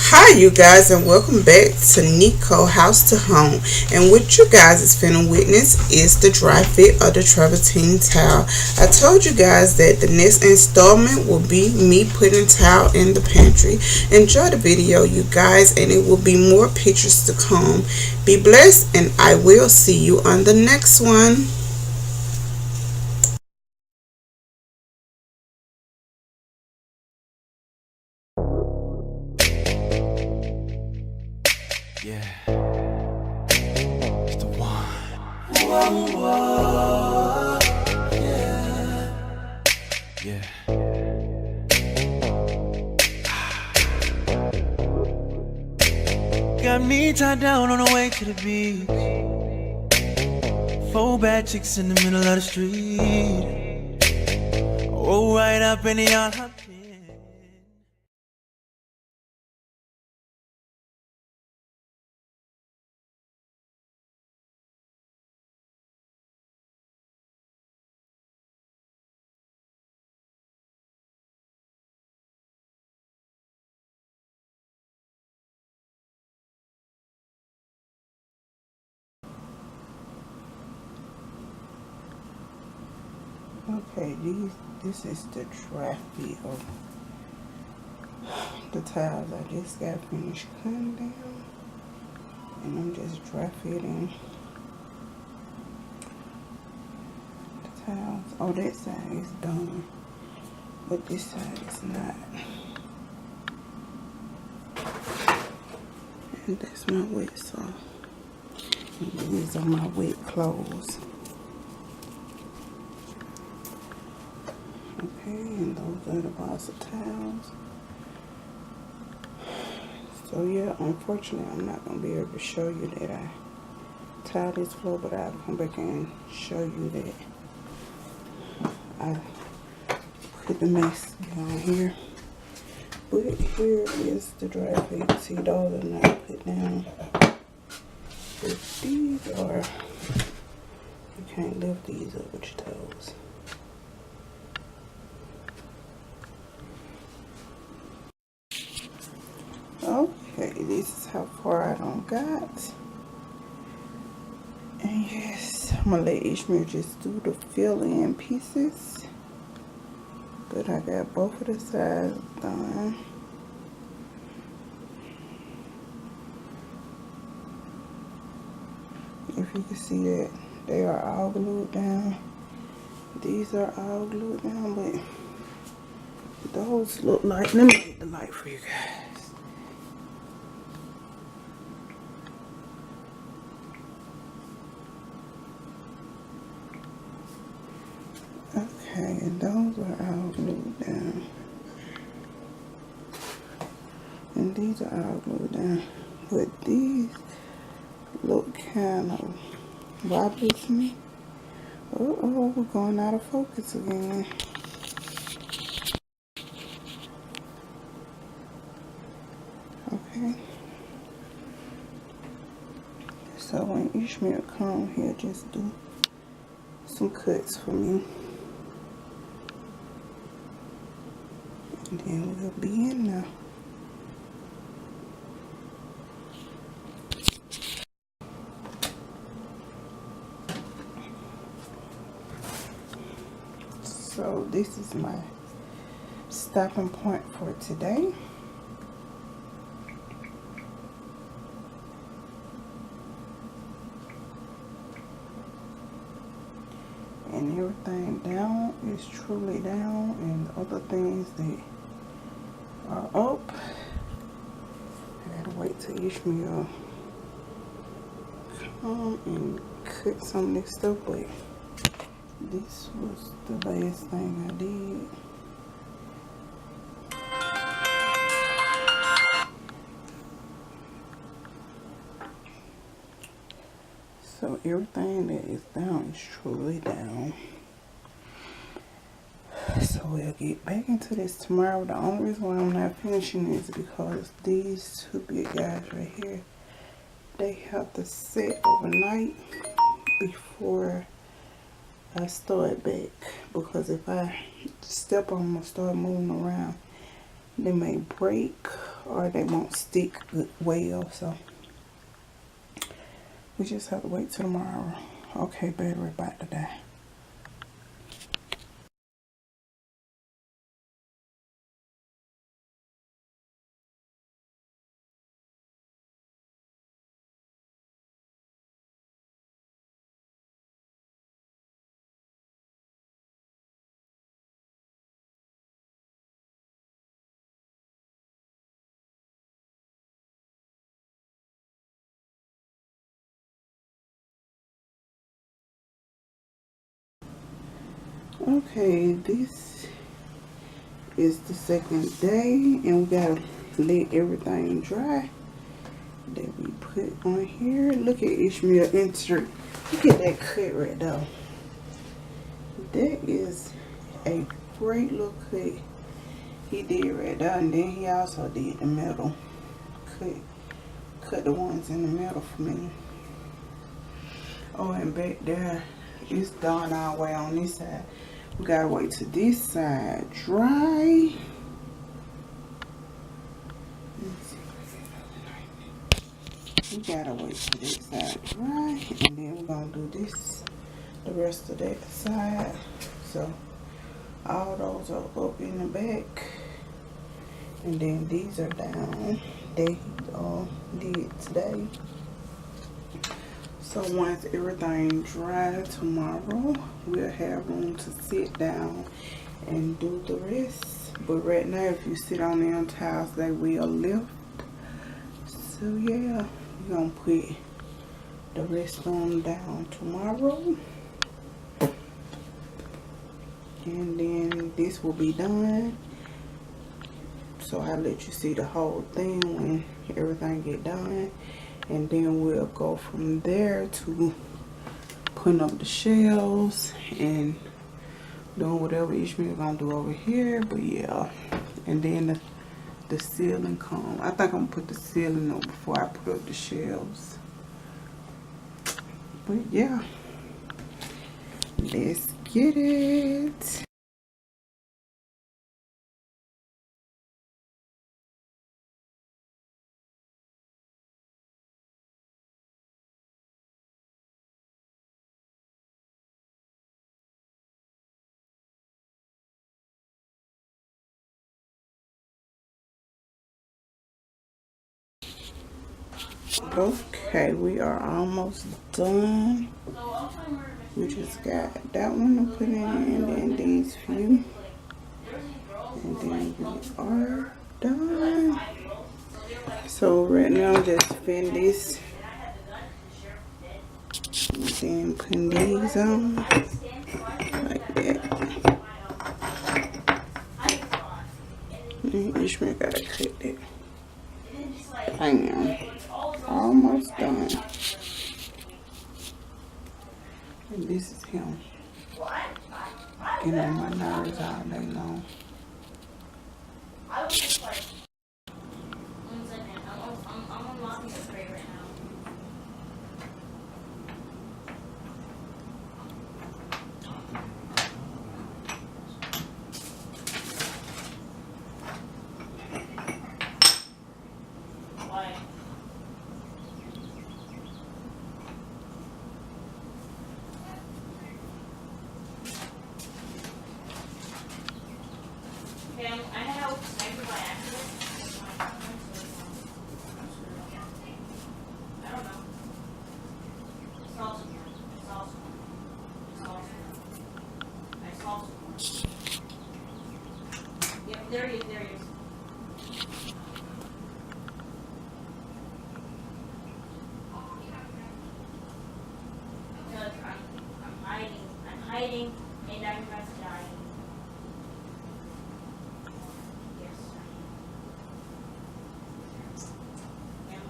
Hi, you guys, and welcome back to Nico House to Home. And what you guys is finna witness is the dry fit of the travertine towel. I told you guys that the next installment will be me putting towel in the pantry. Enjoy the video, you guys, and it will be more pictures to come. Be blessed, and I will see you on the next one. Yeah, it's the one. Whoa, whoa, yeah, yeah. Got me tied down on the way to the beach. Four bad chicks in the middle of the street. Oh, right up in the yard. Okay, this is the dry fit of the towels I just got finished cutting down, and I'm just dry fitting the towels. Oh, that side is done, but this side is not. And that's my wet sock. And these are my wet clothes. Okay, and those are the box of towels. So yeah, unfortunately, I'm not gonna be able to show you that I tiled this floor, but I'll come back and show you that I put the mess down here. But here is the dry fit. See, those are not put down. But these are, you can't lift these up with your toes. Okay, this is how far I done got. And yes, I'm gonna let Ishmael just do the fill-in pieces. But I got both of the sides done. If you can see that, they are all glued down. These are all glued down, but those look like, let me get the light for you guys. Okay, and those are all glued down. And these are all glued down. But these look kind of wobbly to me. Uh-oh, we're going out of focus again. Okay. So when Ishmael come, he'll just do some cuts for me. And then we'll be in now. So this is my stopping point for today. And everything down is truly down, and the other things that are up, I gotta wait till Ishmael come and cut some of this stuff, but this was the last thing I did. So everything that is down is truly down. So we'll get back into this tomorrow. The only reason why I'm not finishing is because these two big guys right here, they have to set overnight before I start back. Because if I step on them and start moving around, they may break or they won't stick well. So we just have to wait till tomorrow. Okay, battery about to die. Okay, this is the second day, and we gotta let everything dry that we put on here. Look at Ishmael insert. Look at that cut right there. That is a great little cut he did right there, and then he also did the middle. Cut the ones in the middle for me. Oh, and back there, it's done all the way on this side. We gotta wait till this side dry. We gotta wait till this side dry, and then we're gonna do this, the rest of that side. So all those are up in the back, and then these are down. They did today. So once everything dry tomorrow, we'll have room to sit down and do the rest. But right now, if you sit on them tiles, they will lift. So yeah, we're gonna put the rest on down tomorrow. And then this will be done. So I'll let you see the whole thing when everything get done. And then we'll go from there to putting up the shelves and doing whatever Ishmael gonna do over here. But yeah, and then the ceiling come. I think I'm gonna put the ceiling up before I put up the shelves. But yeah, let's get it. Okay, we are almost done. We just got that one to put in, and then these few, and then we are done. So right now I'm just filling this, and then putting these on like that. And Ishmael gotta cut that. I am almost done. And this is him getting on my nerves all day long. There he is, there he is. No, I'm hiding, and I'm just dying. Yes. Yeah,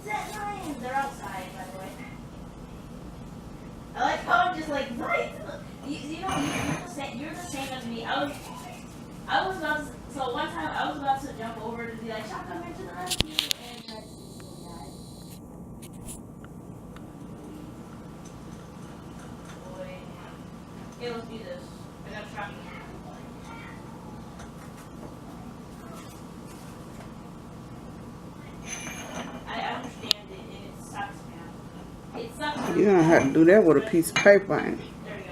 Zed lions! They're outside, by the way. I like how I'm just like, you know, you're the same as me. I was about to, so one time I was about to jump over to be like, shall come into the rescue, and I died. Boy. Okay, let's do this. I got trapped. You don't have to do that with a piece of paper, ain't it? There we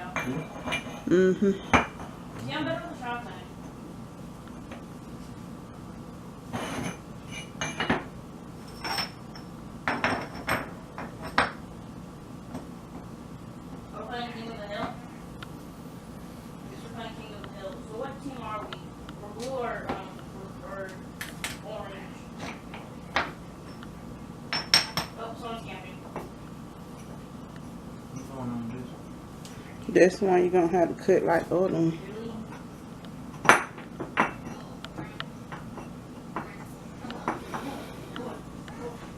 go. Mm-hmm. Yeah, I'm better with the shop sign. We're playing King of the Hill. We're playing King of the Hill. So what team are we? We're blue or orange? Oh, someone's camping. What's going on with this? That's why you're gonna have to cut like the other one. Really?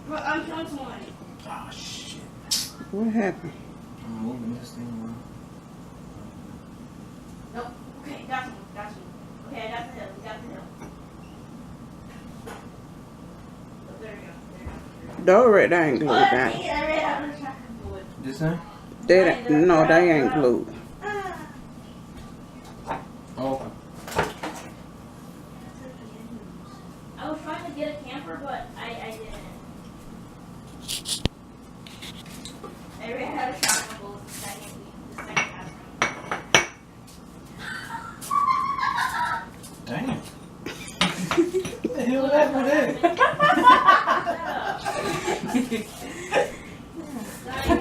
Well, I'm killing someone. Oh shit. What happened? I'm moving this thing around. Nope. Okay, got you. Okay, I got the hill. We got the hill. Oh, there we go. Those right there ain't Oh, glued dang down. it, I ran out of the shotgun bullet. This thing? No, they ain't glued. Oh, okay. I was trying to get a camper, but I didn't. I ran out of shotgun bullets the second time. Damn. What the hell happened with that?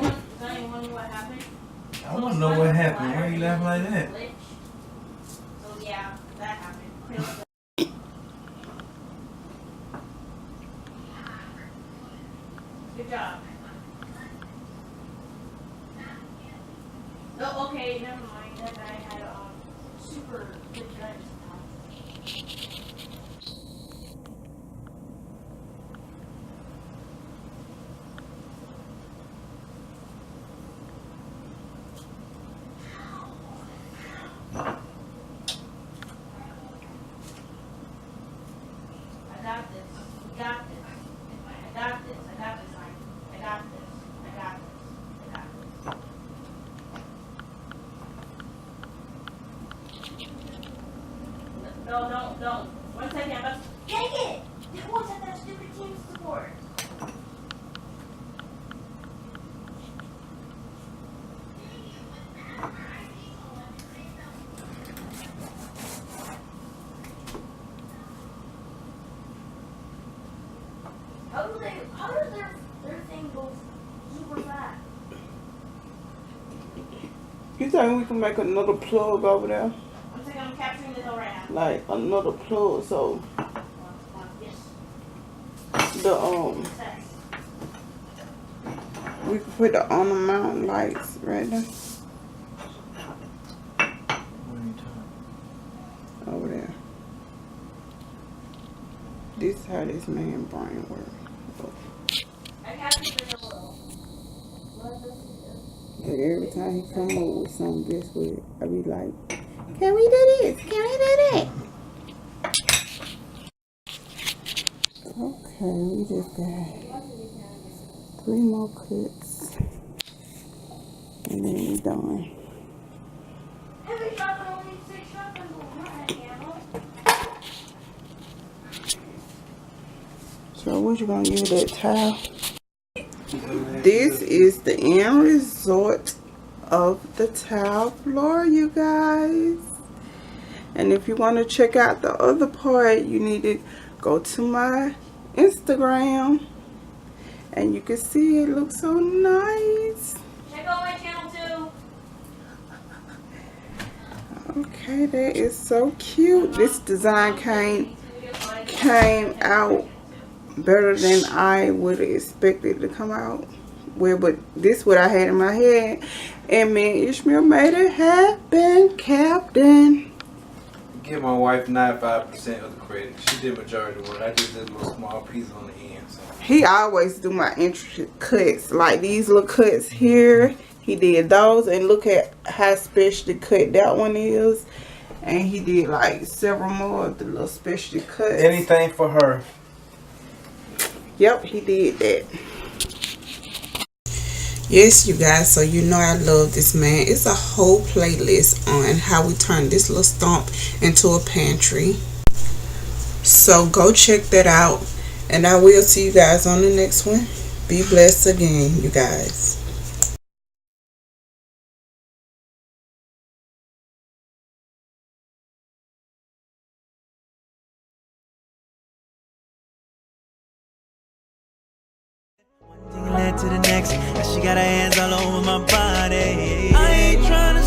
Does anyone know what happened? I want to know what happened. Why you laughing like that? Glitch. So yeah, that happened. Good job. Oh, okay, never mind. That guy had super good guns. I got this. We got this. I got this. I got this, Mike. I got this. I got this. I got this. No, don't. 1 second. I'm about to... Dang it! It wasn't that stupid team support. How does their thing go super fast? You think we can make another plug over there? 1 second, I'm capturing the hill right now. Like another plug so Yes. the Success. we can put the on the mountain lights right there What are you talking? over there. This is how this man brain works. I captured the hill. And every time he come up with something this week, I be like, can we do this? Can we do that? Okay, we just got 3 more cuts. And then we done. Every shotgun only 6 shotgun bullets, not that ammo. So what you gonna give that towel? This is the end result of the tile floor, you guys. And if you want to check out the other part, you need to go to my Instagram and you can see it looks so nice. Check out my channel too. Okay, that is so cute. This design came out better than I would have expected to come out. Well, but this what I had in my head, and me and Ishmael made it happen, Captain. Give my wife 95% of the credit. She did majority of the work. I just did a little small piece on the end. So. He always do my intricate cuts, like these little cuts here. He did those, and look at how specially cut that one is. And he did like several more of the little specialty cuts. Anything for her. Yep, he did that. Yes, you guys, so you know I love this man. It's a whole playlist on how we turn this little stump into a pantry. So go check that out. And I will see you guys on the next one. Be blessed again, you guys. night to the next, and she got her hands all over my body. I ain't tryna